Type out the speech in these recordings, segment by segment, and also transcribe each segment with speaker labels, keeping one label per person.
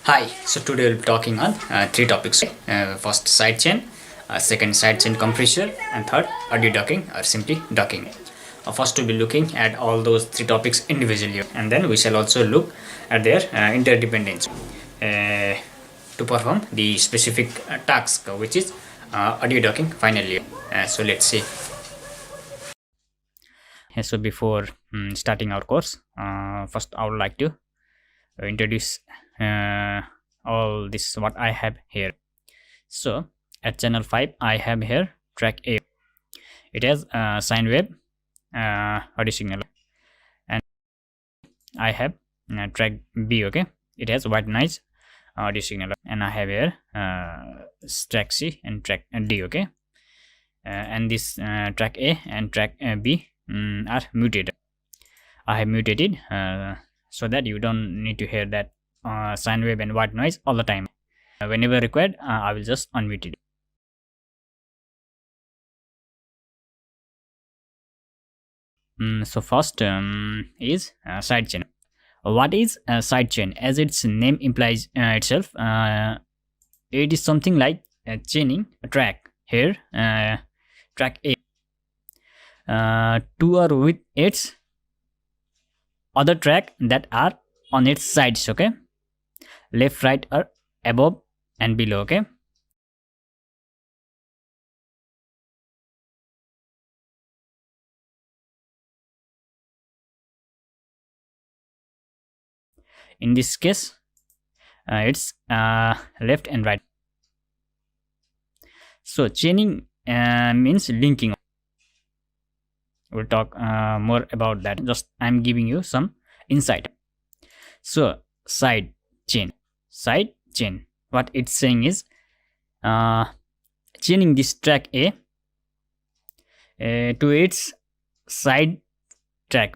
Speaker 1: Hi, so today we'll be talking on three topics. First, sidechain, second, sidechain compressor, and third, audio docking or simply docking. First, we'll be looking at all those three topics individually, and then we shall also look at their interdependence to perform the specific task, which is audio docking finally. So, let's see. So, before starting our course, first I would like to introduce all this what I have here. So at channel 5 I have here track A. It has sine wave audio signal, and I have track B. Okay, it has white noise audio signal, and I have here track C and track D. Okay, and this track A and track B are muted. I have muted it so that you don't need to hear that sine wave and white noise all the time. Whenever required, I will just unmute it. So first is sidechain. What is sidechain? As its name implies itself, it is something like chaining a track. Here, track A to or with its other track that are on its sides. Okay, left, right, or above and below. Okay, in this case it's left and right. So chaining means linking. We'll talk more about that. Just I'm giving you some insight. So side chain, what it's saying is chaining this track A to its side track.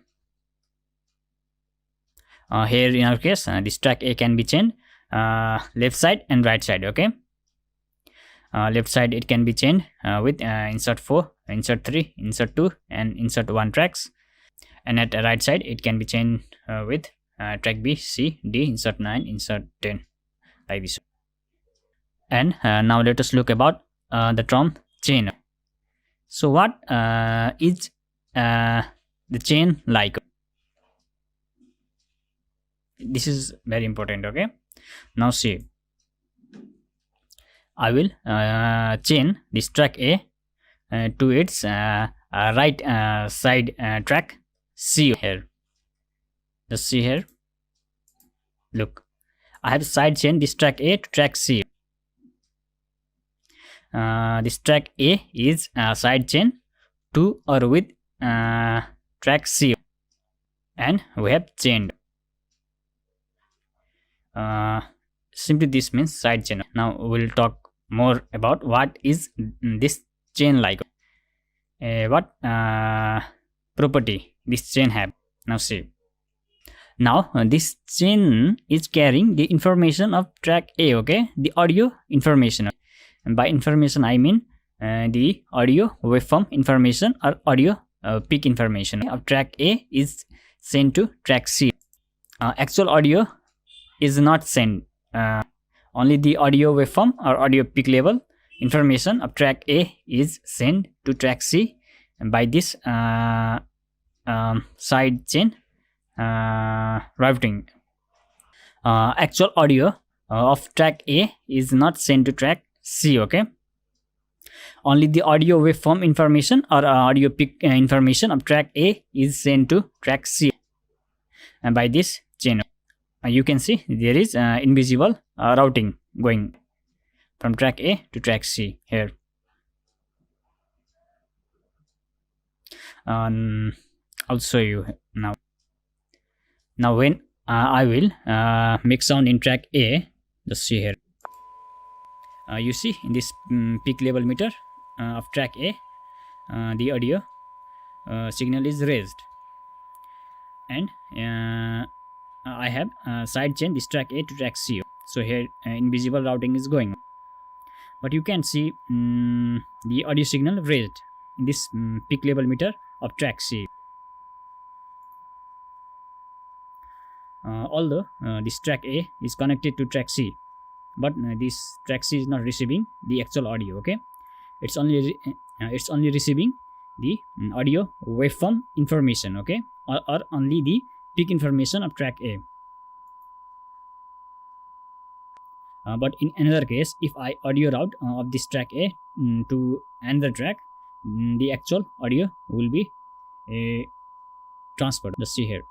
Speaker 1: Here in our case, this track A can be chained left side and right side. Okay, left side it can be chained with insert 4, insert 3, insert 2 and insert 1 tracks, and at the right side it can be chained with track B, C, D, insert 9, insert 10, like this. And now let us look about the term chain. So what is the chain like? This is very important. Okay, now see, I will chain this track A to its right side track C. Here, just see here, look, I have side chain this track A to track C. This track A is side chain to or with track C, and we have chained. Simply this means side chain. Now we'll talk more about what is this chain like. What property this chain have. Now see. Now this chain is carrying the information of track A. Okay, the audio information. And by information I mean the audio waveform information or audio peak information of track A is sent to track C. Actual audio is not sent. Only the audio waveform or audio peak level information of track A is sent to track C, and by this side chain routing. Actual audio of track A is not sent to track C. Okay, only the audio waveform information or audio peak information of track A is sent to track C, and by this chain you can see there is invisible routing going from track A to track C here. I'll show you now. Now when I will make sound in track A, just see here. You see in this peak level meter of track A, the audio signal is raised, and I have side chain this track A to track C. So here invisible routing is going, but you can see the audio signal raised in this peak level meter of track C. although this track A is connected to track C, but this track C is not receiving the actual audio. Okay, it's only receiving the audio waveform information. Okay, or only the peak information of track A. But in another case, if I audio route of this track A to another track, the actual audio will be transferred. Let's see here.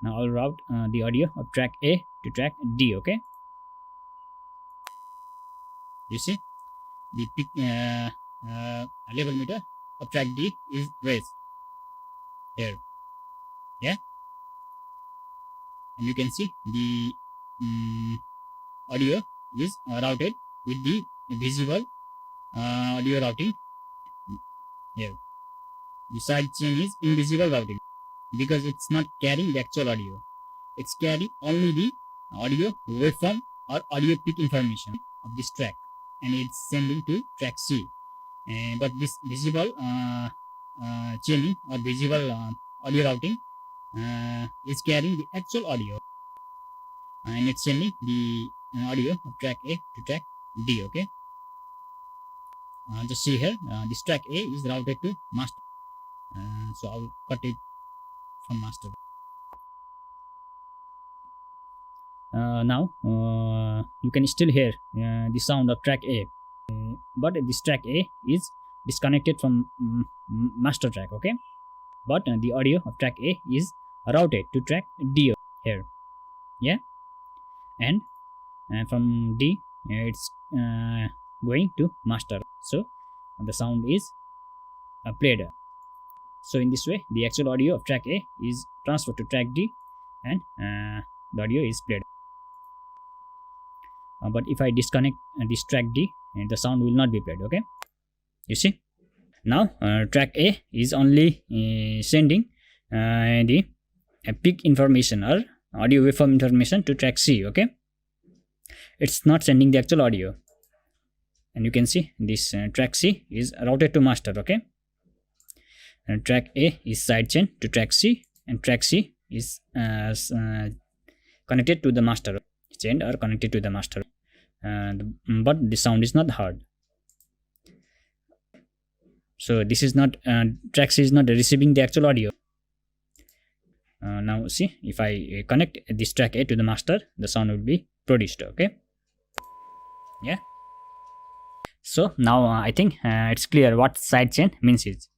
Speaker 1: Now I'll route the audio of track A to track D. Okay, you see the peak level meter of track D is raised here. Yeah, and you can see the audio is routed with the visible audio routing here. The sidechain is invisible routing because it's not carrying the actual audio. It's carrying only the audio waveform or audio peak information of this track, and it's sending to track C. But this visible chaining or visible audio routing is carrying the actual audio, and it's sending the audio of track A to track D. Okay, just see here, this track A is routed to master, so I'll cut it from master. Now you can still hear the sound of track A, but this track A is disconnected from master track. Okay, but the audio of track A is routed to track D here. Yeah, and from D it's going to master, so the sound is played. So in this way, the actual audio of track A is transferred to track D, and the audio is played. But if I disconnect this track D, the sound will not be played. Okay, you see. Now track A is only sending the peak information or audio waveform information to track C. Okay, it's not sending the actual audio, and you can see this track C is routed to master. Okay, and track A is sidechain to track C, and track C is connected to the master, chained or connected to the master, but the sound is not heard. So this is not track C is not receiving the actual audio. Now see, if I connect this track A to the master, the sound will be produced. Okay, yeah. So now I think it's clear what sidechain means. Is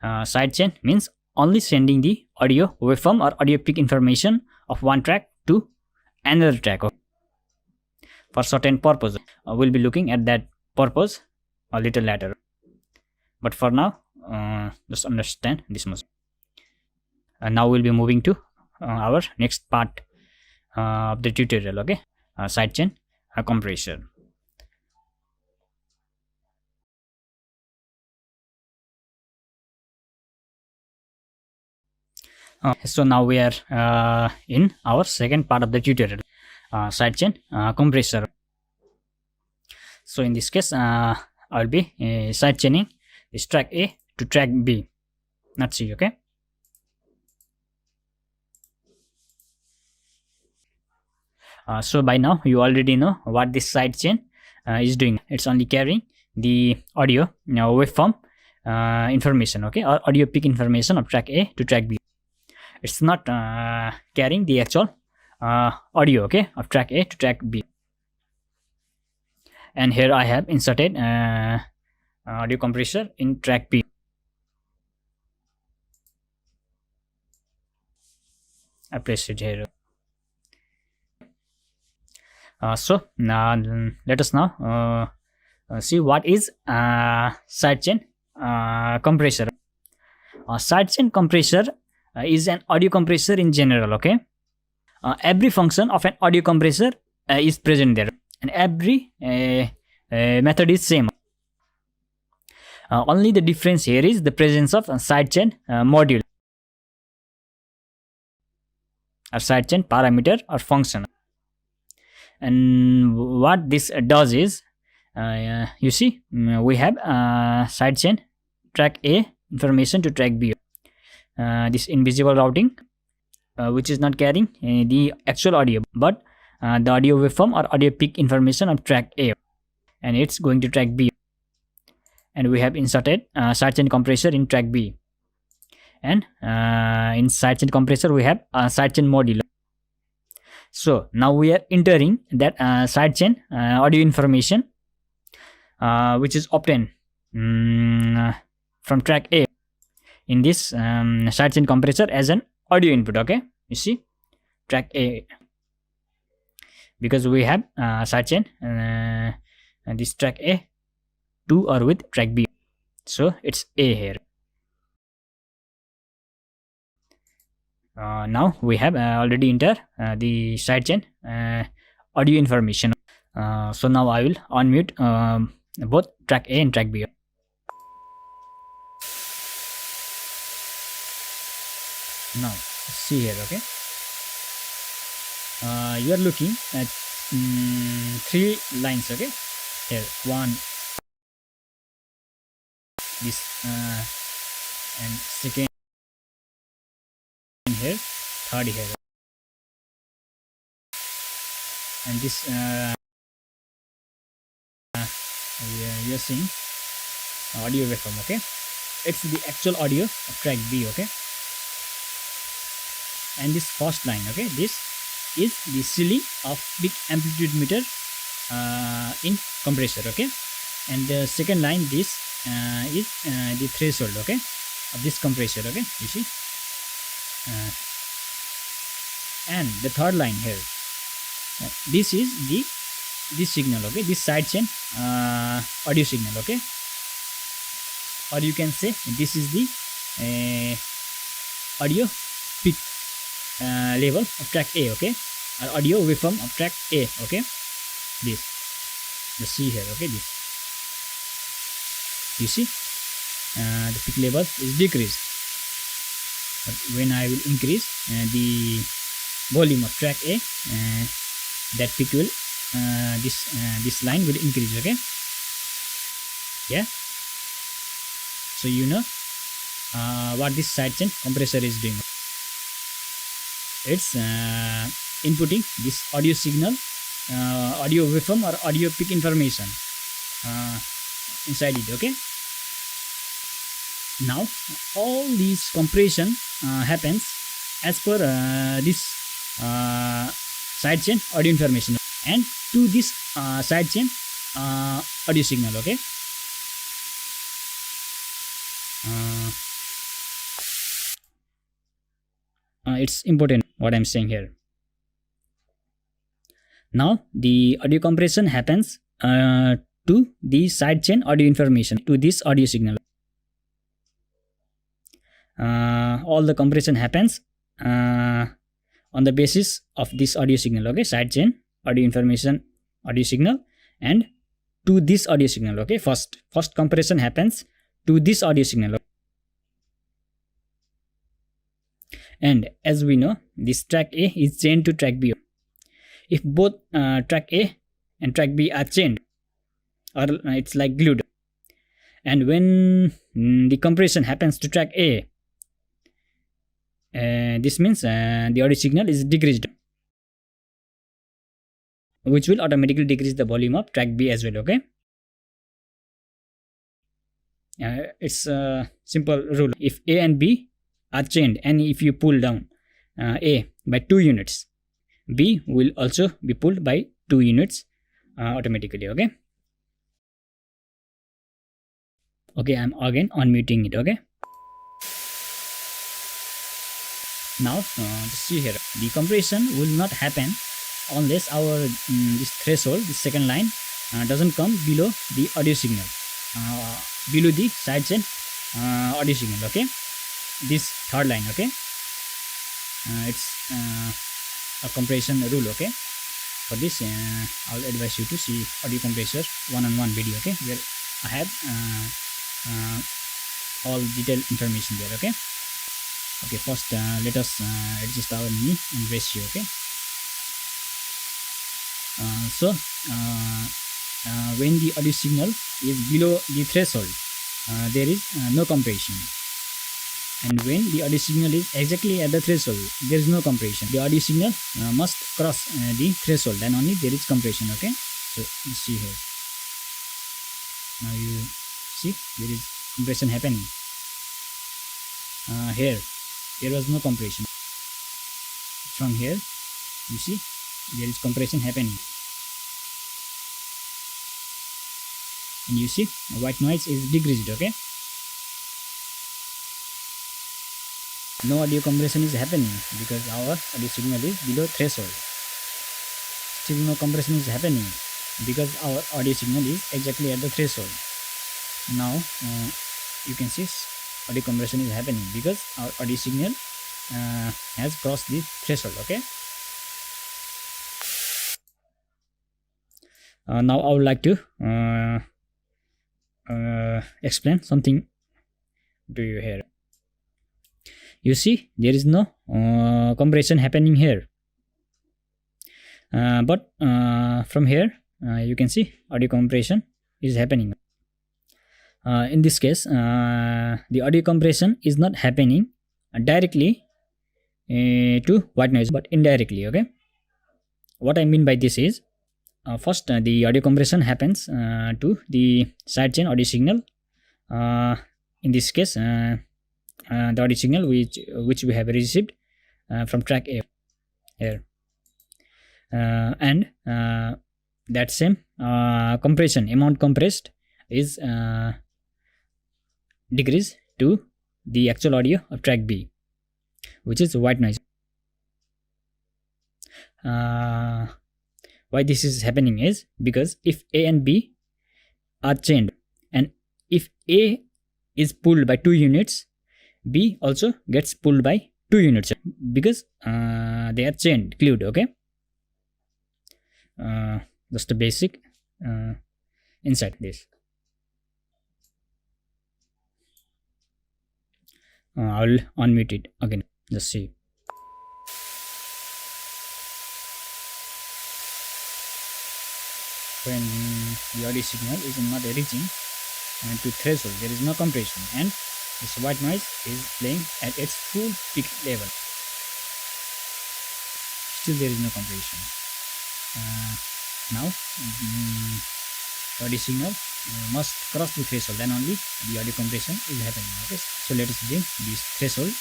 Speaker 1: sidechain means only sending the audio waveform or audio peak information of one track to another track. Okay, for certain purpose. We'll be looking at that purpose a little later, but for now just understand this much. And now we'll be moving to our next part of the tutorial. Okay, sidechain compressor. So now we are in our second part of the tutorial, sidechain compressor. So in this case, I'll be sidechaining this track A to track B, not C. Okay. So by now you already know what this sidechain is doing. It's only carrying the audio waveform information, okay, or audio peak information of track A to track B. It's not carrying the actual audio, okay, of track A to track B. And here I have inserted audio compressor in track B. I place it here. So now let us now see what is sidechain compressor. Sidechain compressor is an audio compressor in general. Okay, every function of an audio compressor is present there, and every method is same. Only the difference here is the presence of a sidechain module or sidechain parameter or function. And what this does is, you see, we have sidechain track A information to track B. This invisible routing which is not carrying the actual audio, but the audio waveform or audio peak information of track A, and it's going to track B. And we have inserted sidechain compressor in track B, and in sidechain compressor we have sidechain module. So now we are entering that sidechain audio information which is obtained from track A in this sidechain compressor as an audio input. Okay, you see track A, because we have sidechain this track A to or with track B, so it's A here. Now we have already entered the sidechain audio information. So now I will unmute both track A and track B. Now see here, okay. You are looking at 3 lines, okay. Here, one, this, and second here, third here, and this you are seeing audio waveform, okay. It's the actual audio of track B, okay. And this first line, okay, this is the ceiling of peak amplitude meter in compressor, okay. And the second line, this is the threshold, okay, of this compressor, okay, you see. And the third line here, this is this signal, okay, this sidechain audio signal, okay, or you can say this is the audio peak level of track A, okay, or audio waveform of track A, okay. This, you see here, okay, this, you see the peak level is decreased, but when I will increase the volume of track A, that peak will this line will increase, okay. Yeah, so you know what this sidechain compressor is doing. It's inputting this audio signal, audio waveform or audio peak information inside it, okay. Now all these compression happens as per this sidechain audio information and to this sidechain audio signal, okay. It's important what I'm saying here. Now the audio compression happens to the sidechain audio information, to this audio signal. All the compression happens on the basis of this audio signal, okay, sidechain audio information audio signal, and to this audio signal, okay. First compression happens to this audio signal, and as we know, this track A is chained to track B. If both track A and track B are chained, or it's like glued, and when the compression happens to track A, this means the audio signal is decreased, which will automatically decrease the volume of track B as well, okay. It's a simple rule. If A and B are chained, and if you pull down A by 2 units, B will also be pulled by 2 units automatically, okay. Okay, I'm again unmuting it, okay. Now see here, the compression will not happen unless our this threshold, this second line, doesn't come below the audio signal, below the sidechain audio signal, okay. This third line, okay. It's a compression rule, okay. For this, I'll advise you to see audio compressor one-on-one video, okay, where I have all detailed information there, okay. Okay, first let us adjust our knee and ratio, okay. So when the audio signal is below the threshold, there is no compression. And when the audio signal is exactly at the threshold, there is no compression. The audio signal must cross the threshold, then only there is compression. Okay, so you see here. Now you see there is compression happening. Here there was no compression. From here you see there is compression happening, and you see white noise is decreased. Okay, no audio compression is happening because our audio signal is below threshold. Still no compression is happening because our audio signal is exactly at the threshold. Now you can see audio compression is happening because our audio signal has crossed the threshold. Okay, now I would like to explain something to you here. You see there is no compression happening here, but from here you can see audio compression is happening. In this case the audio compression is not happening directly to white noise, but indirectly. Okay, what I mean by this is first the audio compression happens to the sidechain audio signal. In this case the audio signal which we have received from track A here, and that same compression amount compressed is decreased to the actual audio of track B, which is white noise. Why this is happening is because if A and B are chained, and if A is pulled by 2 units, B also gets pulled by 2 units because they are chained, glued. Okay, just a basic inside this. I will unmute it again. Just see. When the audio signal is not reaching to threshold, there is no compression, and this white noise is playing at its full peak level. Still there is no compression. Now audio signal must cross the threshold, then only the audio compression is happening. Okay, so let us bring this threshold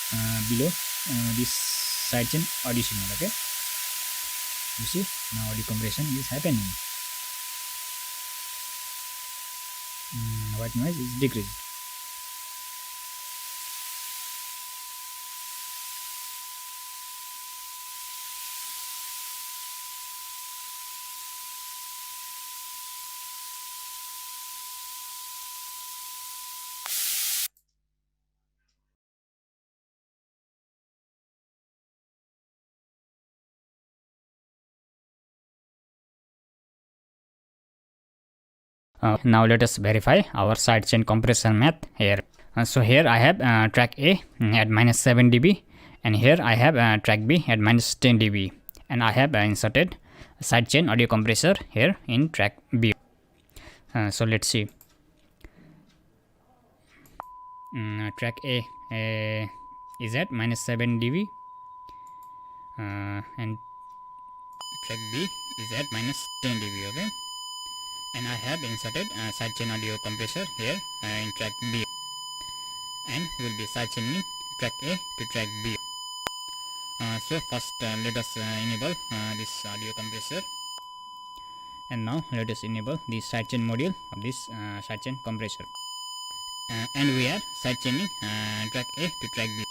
Speaker 1: below this sidechain audio signal. Okay, you see now audio compression is happening. White noise is decreased. Now let us verify our sidechain compression math here. So here I have track A at minus 7 dB, and here I have track B at minus 10 dB, and I have inserted sidechain audio compressor here in track B. So let's see. Track A is at minus 7 dB, and track B is at minus 10 dB. Okay, and I have inserted sidechain audio compressor here in track B, and we will be sidechaining track A to track B. So first let us enable this audio compressor, and now let us enable the sidechain module of this sidechain compressor, and we are sidechaining track A to track B.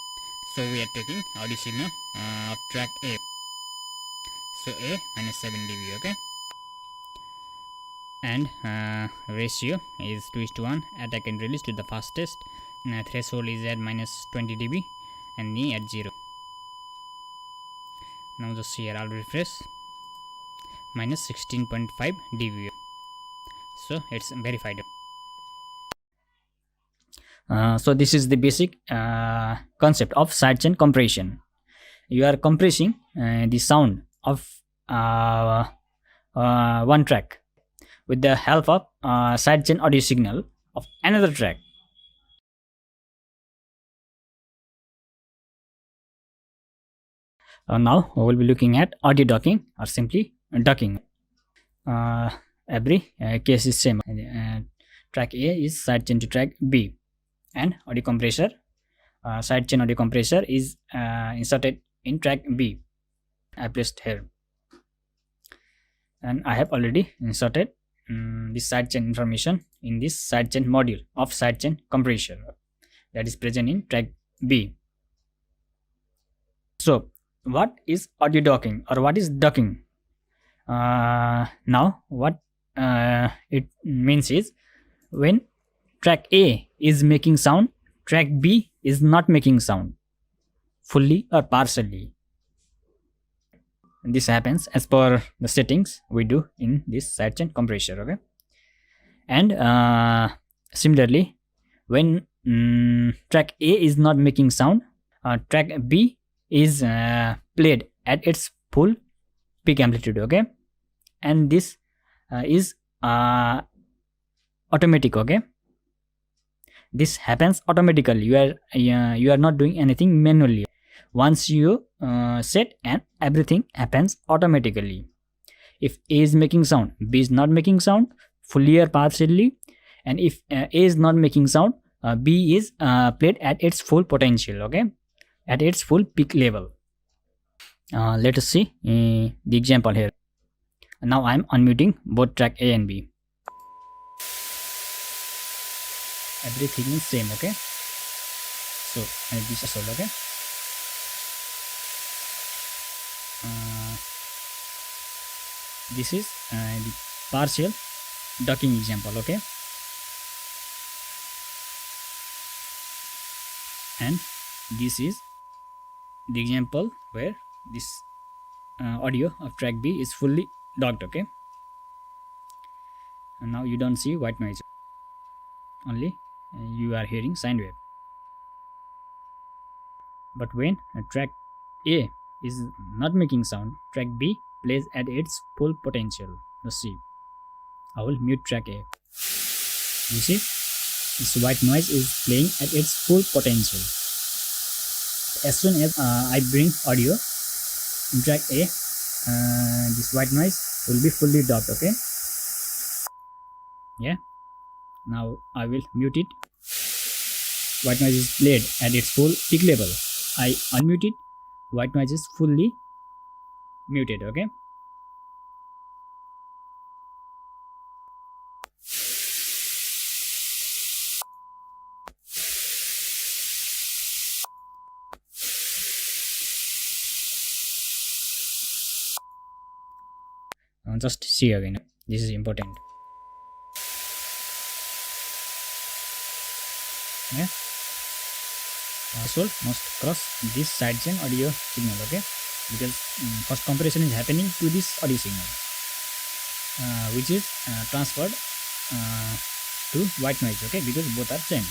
Speaker 1: So we are taking audio signal of track A, so A minus 7 dB. Okay, and ratio is 2:1. Attack and release to the fastest. Threshold is at minus 20 dB and knee at 0. Now just here I'll refresh. Minus 16.5 dB. So it's verified. So this is the basic concept of sidechain compression. You are compressing the sound of one track with the help of sidechain audio signal of another track. Now we will be looking at audio docking or simply ducking. Every case is same. Track A is sidechain to track B, and audio compressor, sidechain audio compressor is inserted in track B. I placed here, and I have already inserted this sidechain information in this sidechain module of sidechain compressor that is present in track B. So, what is audio docking or what is ducking? Now, what it means is when track A is making sound, track B is not making sound fully or partially. This happens as per the settings we do in this sidechain compressor. Okay, and similarly, when track A is not making sound, track B is played at its full peak amplitude. Okay, and this is automatic. Okay, this happens automatically. You are not doing anything manually. Once you set, and everything happens automatically. If A is making sound, B is not making sound fully or partially, and if A is not making sound, B is played at its full potential. Okay, at its full peak level. Let us see the example here. Now I am unmuting both track A and B. Everything is same. Okay, so this is all. Okay, this is the partial ducking example. Okay, and this is the example where this audio of track B is fully ducked. Okay, and now you don't see white noise, only you are hearing sine wave. But when track A is not making sound, track B plays at its full potential. Let's see. I will mute track A. You see, this white noise is playing at its full potential. As soon as I bring audio in track A, this white noise will be fully ducked. Okay, yeah, now I will mute it. White noise is played at its full peak level. I unmute it, white noise is fully muted. Okay, just see again, this is important. Yeah, household must cross this sidechain audio signal. Okay, because first compression is happening to this audio signal, which is transferred to white noise. Okay, because both are same.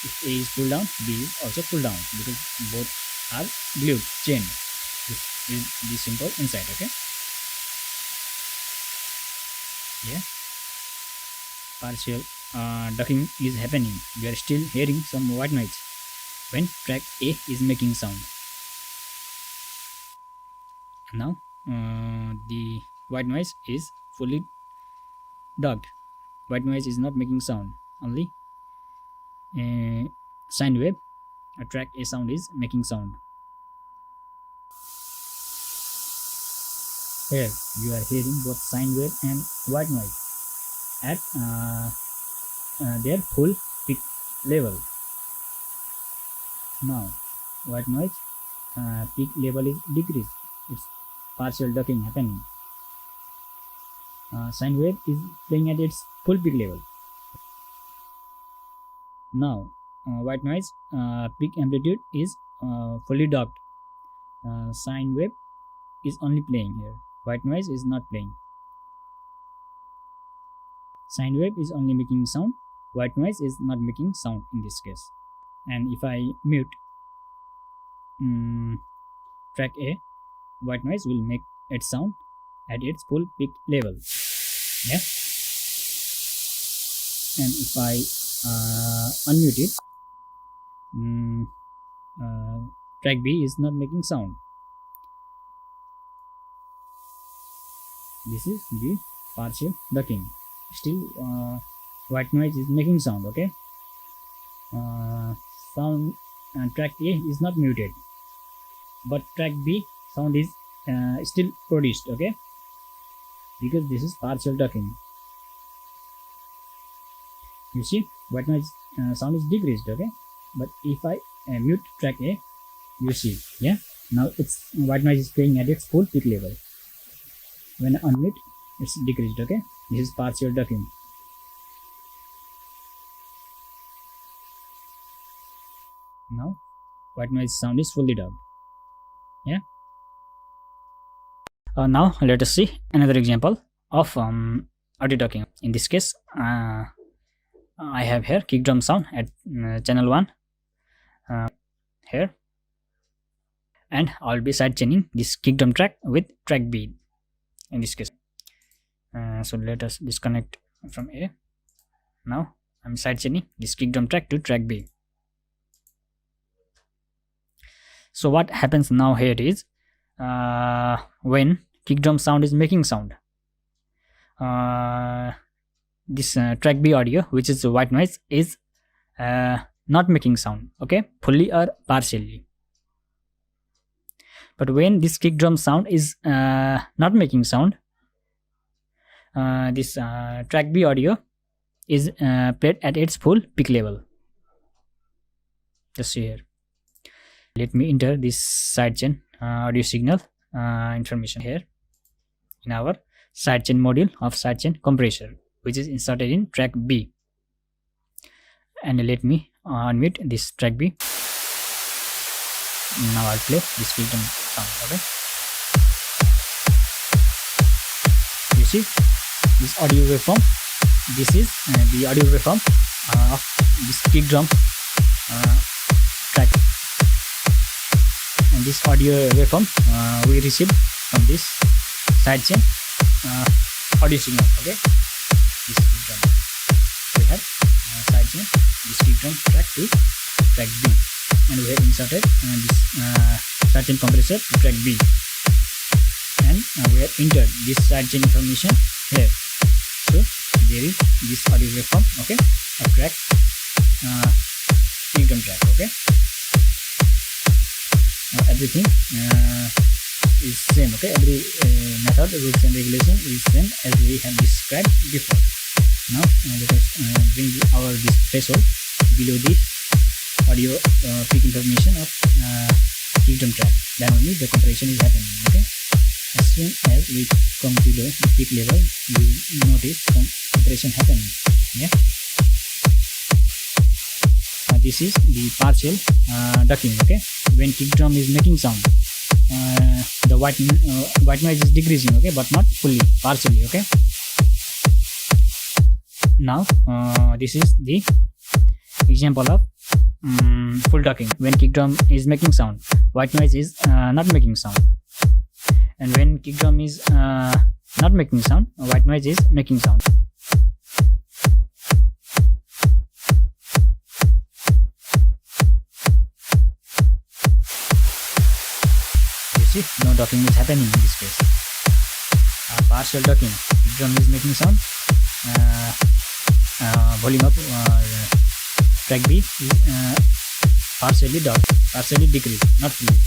Speaker 1: If A is pulled down, B is also pulled down, because both are glued chain. This is the simple insight. Okay, yeah, partial ducking is happening. We are still hearing some white noise when track A is making sound. Now the white noise is fully ducked. White noise is not making sound, only sine wave track A sound is making sound. Here you are hearing both sine wave and white noise at their full peak level. Now white noise peak level is decreased. It's partial ducking happening. Sine wave is playing at its full peak level. Now white noise peak amplitude is fully ducked. Sine wave is only playing here. White noise is not playing. Sine wave is only making sound. White noise is not making sound in this case. And if I mute track A, white noise will make its sound at its full peak level. Yeah. And if I unmute it, track B is not making sound. this is the partial ducking. Still white noise is making sound. Okay, sound track A is not muted, but track B sound is still produced. Okay, because this is partial ducking. You see, white noise sound is decreased. Okay, but if I mute track A, you see, yeah, now it's white noise is playing at its full peak level. When I unmute, it's decreased. Okay, this is partial ducking. Now white noise sound is fully dubbed. Yeah. Now let us see another example of audio ducking. In this case, I have here kick drum sound at channel 1 here, and I'll be side chaining this kick drum track with track B in this case. So let us disconnect from A. Now I'm side chaining this kick drum track to track B. So what happens now here is when kick drum sound is making sound, this track B audio, which is white noise, is not making sound. Okay, fully or partially. But when this kick drum sound is not making sound, this track B audio is played at its full peak level. Just see here. Let me enter this sidechain audio signal information here in our sidechain module of sidechain compressor, which is inserted in track B. And let me unmute this track B. Now I'll play this kick drum sound. Okay, you see this audio waveform. This is the audio waveform of this kick drum track, and this audio waveform we received from this sidechain audio signal. Okay, this kick drum, we have sidechain this kick drum track to track B, and we have inserted this sidechain compressor to track B, and we have entered this sidechain information here. So there is this audio waveform, okay, a track kick drum track. Okay, everything is same. Okay, every method, rules and regulation is same as we have described before. Now let us bring this threshold below the audio peak information of kick drum track. Then only the compression is happening. Okay, as soon as we come to the peak level, you notice compression happening. Yeah. This is the partial ducking. Okay, when kick drum is making sound, the white noise is decreasing. Okay, but not fully, partially. Okay. Now this is the example of full ducking. When kick drum is making sound, white noise is not making sound, and when kick drum is not making sound, white noise is making sound. You see, no ducking is happening in this case. Partial ducking. Kick drum is making sound. Volume up track B is partially dubbed, partially decreased, not fully.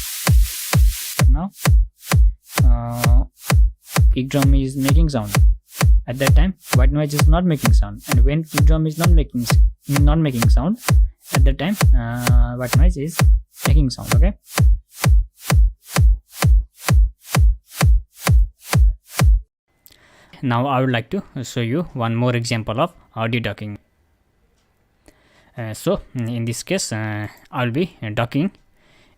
Speaker 1: But now kick drum is making sound. At that time, white noise is not making sound, and when kick drum is not making sound, at that time white noise is making sound. Okay. Now I would like to show you one more example of audio ducking. So in this case, I'll be ducking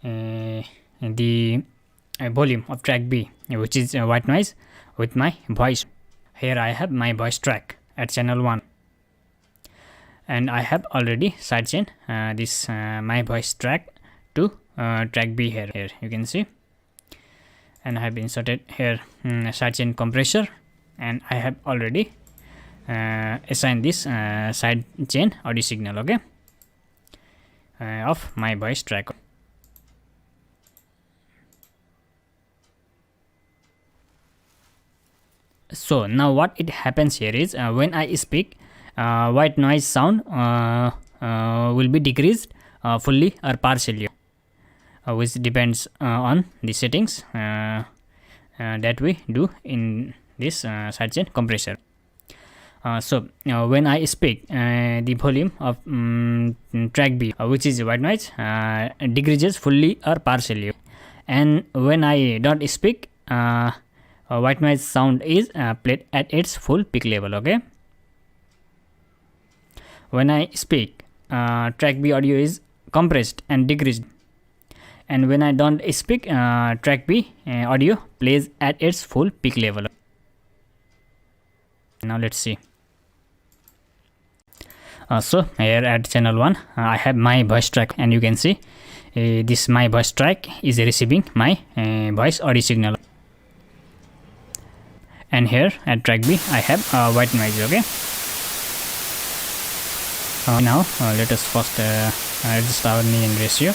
Speaker 1: the volume of track B, which is white noise, with my voice. Here I have my voice track at channel 1, and I have already sidechain this my voice track to track B here. Here you can see, and I have inserted here sidechain compressor, and I have already assigned this sidechain audio signal. Okay, of my voice track. So now what it happens here is when I speak, white noise sound will be decreased fully or partially, which depends on the settings that we do in this sidechain compressor. So when I speak, the volume of track B, which is white noise, decreases fully or partially, and when I don't speak, white noise sound is played at its full peak level. Okay. When I speak, track B audio is compressed and decreased, and when I don't speak, track B audio plays at its full peak level. Now let's see. So here at channel 1 I have my voice track, and you can see this my voice track is receiving my voice audio signal, and here at track B I have white noise. Okay. Now let us first adjust our gain ratio,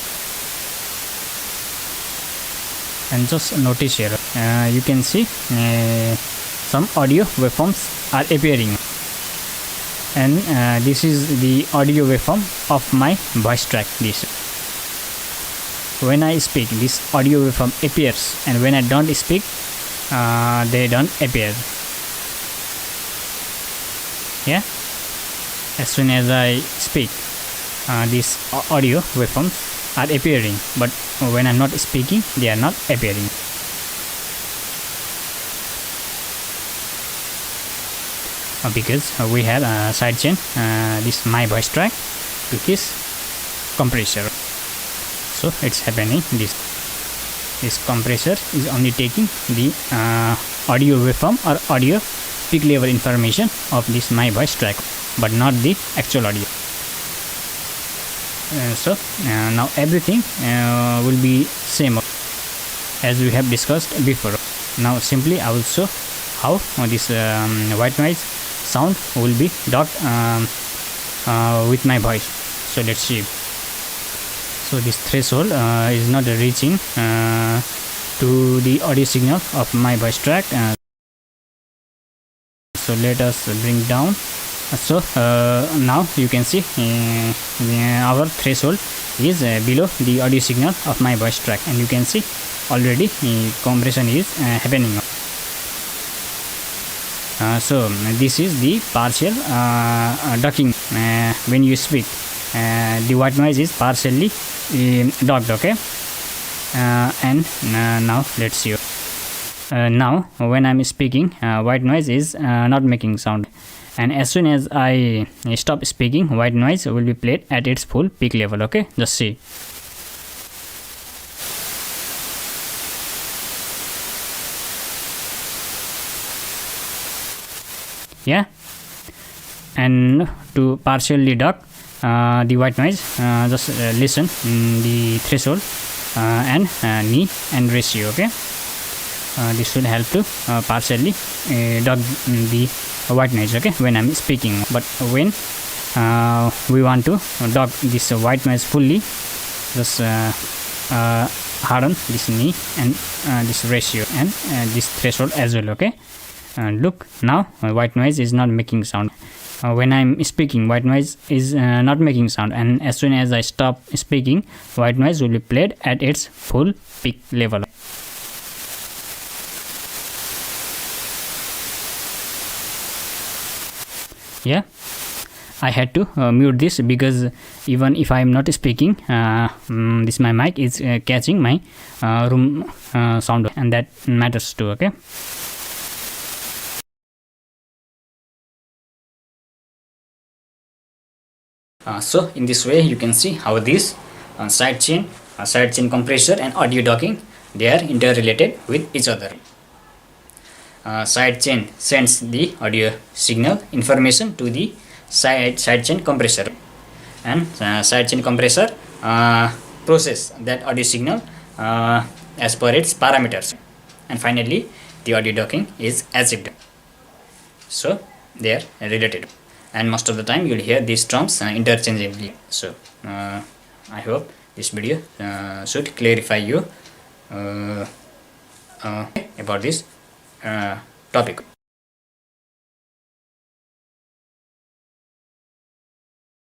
Speaker 1: and just notice here you can see some audio waveforms are appearing, and this is the audio waveform of my voice track. This when I speak, this audio waveform appears, and when I don't speak, they don't appear. Yeah, as soon as I speak, these audio waveforms are appearing, but when I'm not speaking, they are not appearing. Because we have a sidechain this my voice track to this compressor, so it's happening. This compressor is only taking the audio waveform or audio peak level information of this my voice track, but not the actual audio. So now everything will be same as we have discussed before. Now simply I will show how this white noise sound will be dot with my voice. So let's see. So this threshold is not reaching to the audio signal of my voice track, so let us bring down. So now you can see our threshold is below the audio signal of my voice track, and you can see already compression is happening. So this is the partial ducking. When you speak, the white noise is partially ducked. Okay. And now let's see. Now when I'm speaking, white noise is not making sound, and as soon as I stop speaking, white noise will be played at its full peak level. Okay, just see. Yeah, and to partially duck the white noise, just listen the threshold and knee and ratio. Okay, this will help to partially duck the white noise. Okay, when I'm speaking, but when we want to duck this white noise fully, just harden this knee and this ratio and this threshold as well. Okay. Look, now white noise is not making sound. When I'm speaking, white noise is not making sound, and as soon as I stop speaking, white noise will be played at its full peak level. Yeah, I had to mute this because even if I am not speaking, this my mic is catching my room sound, and that matters too. Okay. So in this way you can see how this sidechain compressor and audio docking, they are interrelated with each other. Sidechain sends the audio signal information to the sidechain compressor, and sidechain compressor process that audio signal as per its parameters, and finally the audio docking is achieved. So they are related, and most of the time you'll hear these terms interchangeably. So I hope this video should clarify you about this topic.